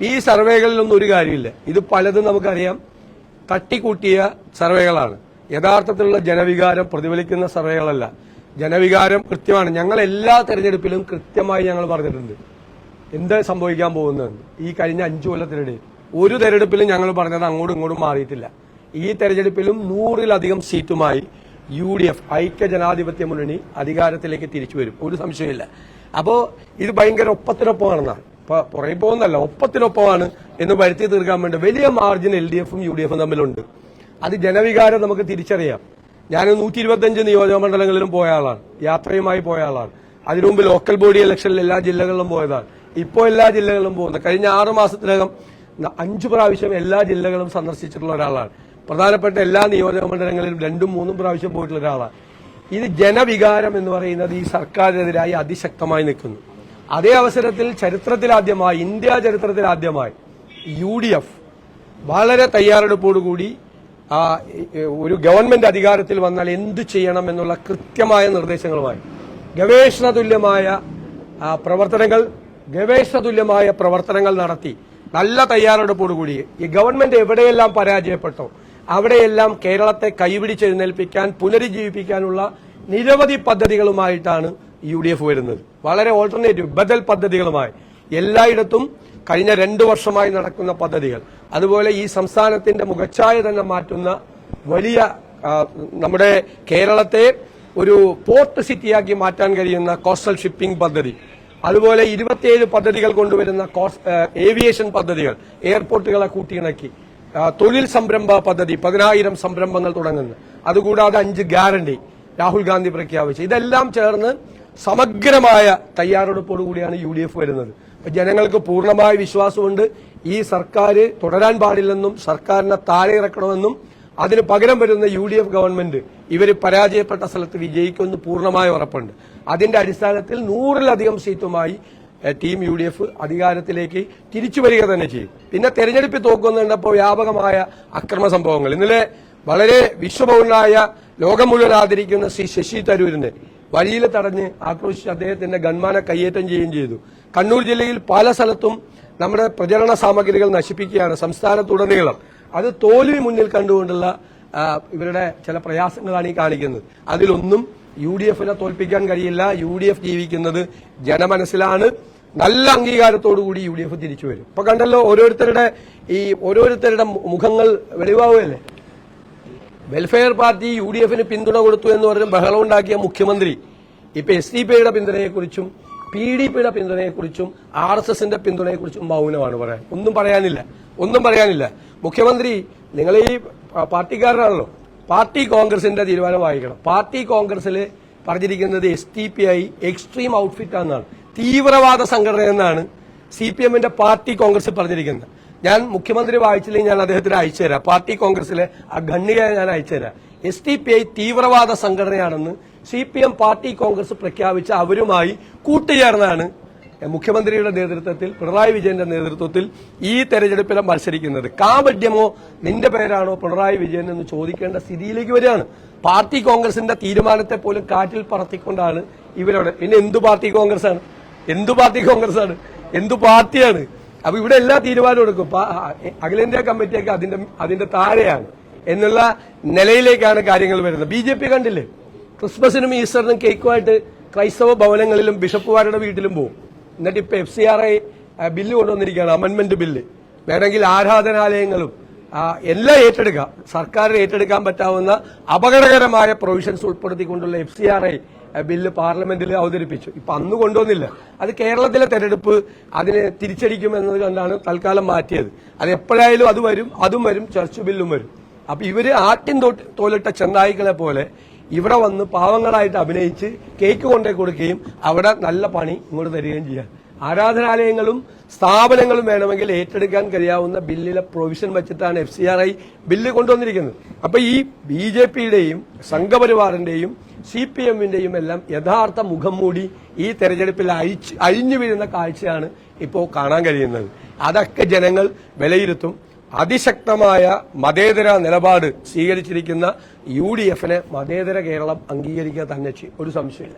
ഈ സർവേകളിലൊന്നും ഒരു കാര്യമില്ല. ഇത് പലതും നമുക്കറിയാം തട്ടിക്കൂട്ടിയ സർവേകളാണ്. യഥാർത്ഥത്തിലുള്ള ജനവികാരം പ്രതിഫലിക്കുന്ന സർവേകളല്ല. ജനവികാരം കൃത്യമാണ്. ഞങ്ങൾ എല്ലാ തെരഞ്ഞെടുപ്പിലും കൃത്യമായി ഞങ്ങൾ പറഞ്ഞിട്ടുണ്ട് എന്ത് സംഭവിക്കാൻ പോകുന്നതെന്ന്. ഈ കഴിഞ്ഞ 5 കൊല്ലത്തിനിടയിൽ ഒരു തെരഞ്ഞെടുപ്പിലും ഞങ്ങൾ പറഞ്ഞത് അങ്ങോട്ടും ഇങ്ങോട്ടും മാറിയിട്ടില്ല. ഈ തെരഞ്ഞെടുപ്പിലും 100-ലധികം സീറ്റുമായി UDF ഐക്യ ജനാധിപത്യ മുന്നണി അധികാരത്തിലേക്ക് തിരിച്ചു വരും, ഒരു സംശയമില്ല. അപ്പോ ഇത് ഭയങ്കര ഒപ്പത്തിനൊപ്പമാണെന്നാണ്. പുറകെ പോകുന്നല്ല, ഒപ്പത്തിനൊപ്പമാണ് എന്ന് വരുത്തി തീർക്കാൻ വേണ്ടി വലിയ മാർജിൻ LDFും UDFും തമ്മിലുണ്ട്. അത് ജനവികാരം നമുക്ക് തിരിച്ചറിയാം. ഞാൻ 125 നിയോജകമണ്ഡലങ്ങളിലും പോയ ആളാണ്, യാത്രയുമായി പോയ ആളാണ്. അതിനു മുമ്പ് ലോക്കൽ ബോഡി ഇലക്ഷനിൽ എല്ലാ ജില്ലകളിലും പോയതാണ്. ഇപ്പോൾ എല്ലാ ജില്ലകളിലും പോകുന്നത്. കഴിഞ്ഞ 6 മാസത്തിനകം 5 പ്രാവശ്യം എല്ലാ ജില്ലകളും സന്ദർശിച്ചിട്ടുള്ള ഒരാളാണ്. പ്രധാനപ്പെട്ട എല്ലാ നിയോജകമണ്ഡലങ്ങളിലും 2ഉം 3ഉം പ്രാവശ്യം പോയിട്ടുള്ള ഒരാളാണ്. ഇത് ജനവികാരം എന്ന് പറയുന്നത് ഈ സർക്കാരിനെതിരായി അതിശക്തമായി നിൽക്കുന്നു. അതേ അവസരത്തിൽ ചരിത്രത്തിലാദ്യമായി, ഇന്ത്യ ചരിത്രത്തിലാദ്യമായി UDF വളരെ തയ്യാറെടുപ്പോടുകൂടി ഒരു ഗവൺമെന്റ് അധികാരത്തിൽ വന്നാൽ എന്തു ചെയ്യണം എന്നുള്ള കൃത്യമായ നിർദ്ദേശങ്ങളുമായി ഗവേഷണതുല്യമായ പ്രവർത്തനങ്ങൾ നടത്തി നല്ല തയ്യാറെടുപ്പോടുകൂടി ഈ ഗവൺമെന്റ് എവിടെയെല്ലാം പരാജയപ്പെട്ടോ അവിടെയെല്ലാം കേരളത്തെ കൈപിടിച്ചെഴുന്നേൽപ്പിക്കാൻ, പുനരുജ്ജീവിപ്പിക്കാനുള്ള നിരവധി പദ്ധതികളുമായിട്ടാണ് UDF വരുന്നത്. വളരെ ഓൾട്ടർനേറ്റീവ് ബദൽ പദ്ധതികളുമായി എല്ലായിടത്തും കഴിഞ്ഞ 2 വർഷമായി നടക്കുന്ന പദ്ധതികൾ. അതുപോലെ ഈ സംസ്ഥാനത്തിന്റെ മുഖച്ഛായ തന്നെ മാറ്റുന്ന വലിയ നമ്മുടെ കേരളത്തെ ഒരു പോർട്ട് സിറ്റിയാക്കി മാറ്റാൻ കഴിയുന്ന കോസ്റ്റൽ ഷിപ്പിംഗ് പദ്ധതി, അതുപോലെ 27 പദ്ധതികൾ കൊണ്ടുവരുന്ന ഏവിയേഷൻ പദ്ധതികൾ, എയർപോർട്ടുകളെ കൂട്ടിയിണക്കി തൊഴിൽ സംരംഭ പദ്ധതി 10,000 സംരംഭങ്ങൾ തുടങ്ങുന്നു. അതുകൂടാതെ 5 ഗ്യാരണ്ടി രാഹുൽ ഗാന്ധി പ്രഖ്യാപിച്ചു. ഇതെല്ലാം ചേർന്ന് സമഗ്രമായ തയ്യാറെടുപ്പോടുകൂടിയാണ് UDF വരുന്നത്. ജനങ്ങൾക്ക് പൂർണ്ണമായ വിശ്വാസമുണ്ട്. ഈ സർക്കാർ തുടരാൻ പാടില്ലെന്നും സർക്കാരിനെ താഴെ ഇറക്കണമെന്നും അതിന് പകരം വരുന്ന UDF ഗവൺമെന്റ് ഇവർ പരാജയപ്പെട്ട സ്ഥലത്ത് വിജയിക്കുമെന്ന് പൂർണ്ണമായ ഉറപ്പുണ്ട്. അതിന്റെ അടിസ്ഥാനത്തിൽ 100-ലധികം സീറ്റുമായി ടീം UDF അധികാരത്തിലേക്ക് തിരിച്ചു വരിക തന്നെ ചെയ്യും. പിന്നെ തെരഞ്ഞെടുപ്പിൽ തോക്കുന്നുണ്ടപ്പോൾ വ്യാപകമായ അക്രമ സംഭവങ്ങൾ. ഇന്നലെ വളരെ വിശ്വപൗരനായ ലോകം മുഴുവൻ ആദരിക്കുന്ന ശ്രീ ശശി തരൂരിനെ വഴിയിൽ തടഞ്ഞ് ആക്രോശിച്ച് അദ്ദേഹത്തിന്റെ ഗൺമാനെ കയ്യേറ്റം ചെയ്യുകയും ചെയ്തു. കണ്ണൂർ ജില്ലയിൽ പല സ്ഥലത്തും നമ്മുടെ പ്രചരണ സാമഗ്രികൾ നശിപ്പിക്കുകയാണ് സംസ്ഥാനത്തുടനീളം. അത് തോൽവി മുന്നിൽ കണ്ടുകൊണ്ടുള്ള ഇവരുടെ ചില പ്രയാസങ്ങളാണ് ഈ കാണിക്കുന്നത്. അതിലൊന്നും UDFനെ തോൽപ്പിക്കാൻ കഴിയില്ല. UDF ജീവിക്കുന്നത് ജനമനസ്സിലാണ്. നല്ല അംഗീകാരത്തോടുകൂടി UDF തിരിച്ചു വരും. ഇപ്പൊ കണ്ടല്ലോ ഓരോരുത്തരുടെ മുഖങ്ങൾ വെളിവാവുകയല്ലേ. വെൽഫെയർ പാർട്ടി UDFന് പിന്തുണ കൊടുത്തു എന്ന് പറഞ്ഞ് ബഹളമുണ്ടാക്കിയ മുഖ്യമന്ത്രി ഇപ്പൊ SDPയുടെ പിന്തുണയെക്കുറിച്ചും PDPയുടെ പിന്തുണയെക്കുറിച്ചും RSSന്റെ പിന്തുണയെക്കുറിച്ചും മൗനമാണ്. ഒന്നും പറയാനില്ല. മുഖ്യമന്ത്രി, നിങ്ങൾ ഈ പാർട്ടിക്കാരനാണല്ലോ, പാർട്ടി കോൺഗ്രസിന്റെ തീരുമാനം വായിക്കണം. പാർട്ടി കോൺഗ്രസിൽ പറഞ്ഞിരിക്കുന്നത് SDPI എക്സ്ട്രീം ഔട്ട്ഫിറ്റ് ആണെന്നാണ്, തീവ്രവാദ സംഘടന എന്നാണ് CPMന്റെ പാർട്ടി കോൺഗ്രസ് പറഞ്ഞിരിക്കുന്നത്. ഞാൻ മുഖ്യമന്ത്രി വായിച്ചില്ലെങ്കിൽ ഞാൻ അദ്ദേഹത്തിന് അയച്ചുതരാം. പാർട്ടി കോൺഗ്രസിലെ ആ ഖണ്ഡികയെ ഞാൻ അയച്ചുതരാം. SDPI തീവ്രവാദ സംഘടനയാണെന്ന് CPM പാർട്ടി കോൺഗ്രസ് പ്രഖ്യാപിച്ച അവരുമായി കൂട്ടുചേർന്നാണ് മുഖ്യമന്ത്രിയുടെ നേതൃത്വത്തിൽ, പിണറായി വിജയന്റെ നേതൃത്വത്തിൽ ഈ തെരഞ്ഞെടുപ്പിൽ മത്സരിക്കുന്നത്. കാപട്യമോ നിന്റെ പേരാണോ പിണറായി വിജയൻ എന്ന് ചോദിക്കേണ്ട സ്ഥിതിയിലേക്ക് വരികയാണ്. പാർട്ടി കോൺഗ്രസിന്റെ തീരുമാനത്തെ പോലും കാറ്റിൽ പറത്തിക്കൊണ്ടാണ് ഇവരോട്. പിന്നെ എന്തു പാർട്ടി കോൺഗ്രസാണ്? എന്തു പാർട്ടിയാണ്? അപ്പൊ ഇവിടെ എല്ലാ തീരുമാനവും എടുക്കും. അഖിലേന്ത്യാ കമ്മിറ്റിയൊക്കെ അതിന്റെ താഴെയാണ് എന്നുള്ള നിലയിലേക്കാണ് കാര്യങ്ങൾ വരുന്നത്. BJP കണ്ടില്ലേ, ക്രിസ്മസിനും ഈസ്റ്ററിനും കേക്കുമായിട്ട് ക്രൈസ്തവ ഭവനങ്ങളിലും ബിഷപ്പുമാരുടെ വീട്ടിലും പോകും. എന്നിട്ട് ഇപ്പൊ FCRI ബില്ല് കൊണ്ടുവന്നിരിക്കുകയാണ്, അമെന്റ്മെന്റ് ബില്ല്. വേണമെങ്കിൽ ആരാധനാലയങ്ങളും എല്ലാം ഏറ്റെടുക്കാം. സർക്കാർ ഏറ്റെടുക്കാൻ പറ്റാവുന്ന അപകടകരമായ പ്രൊവിഷൻസ് ഉൾപ്പെടുത്തിക്കൊണ്ടുള്ള FCRI ബില്ല് പാർലമെന്റിൽ അവതരിപ്പിച്ചു. ഇപ്പൊ അന്ന് കൊണ്ടുവന്നില്ല. അത് കേരളത്തിലെ തെരഞ്ഞെടുപ്പ് അതിനെ തിരിച്ചടിക്കുമെന്നത് കണ്ടാണ് തൽക്കാലം മാറ്റിയത്. അത് എപ്പോഴായാലും അതും വരും, ചർച്ച് ബില്ലും വരും. അപ്പൊ ഇവര് ആട്ടിൻ തോലിട്ട ചെന്നായികളെ പോലെ ഇവിടെ വന്ന് പാവങ്ങളായിട്ട് അഭിനയിച്ച് കേക്ക് കൊണ്ടേ കൊടുക്കുകയും അവിടെ നല്ല പണി ഇങ്ങോട്ട് തരികയും ചെയ്യാം. ആരാധനാലയങ്ങളും സ്ഥാപനങ്ങളും വേണമെങ്കിൽ ഏറ്റെടുക്കാൻ കഴിയാവുന്ന ബില്ലിലെ പ്രൊവിഷൻ വെച്ചിട്ടാണ് FCRI ബില്ല് കൊണ്ടുവന്നിരിക്കുന്നത്. അപ്പൊ ഈ BJPയുടെയും സംഘപരിവാറിന്റെയും CPMന്റെയും എല്ലാം യഥാർത്ഥ മുഖം മൂടി ഈ തെരഞ്ഞെടുപ്പിൽ അഴിഞ്ഞു വീഴുന്ന കാഴ്ചയാണ് ഇപ്പോൾ കാണാൻ കഴിയുന്നത്. അതൊക്കെ ജനങ്ങൾ വിലയിരുത്തും. അതിശക്തമായ മതേതര നിലപാട് സ്വീകരിച്ചിരിക്കുന്ന UDFനെ മതേതര കേരളം അംഗീകരിക്കുക തന്നെ ചെയ്യും, ഒരു സംശയമില്ല.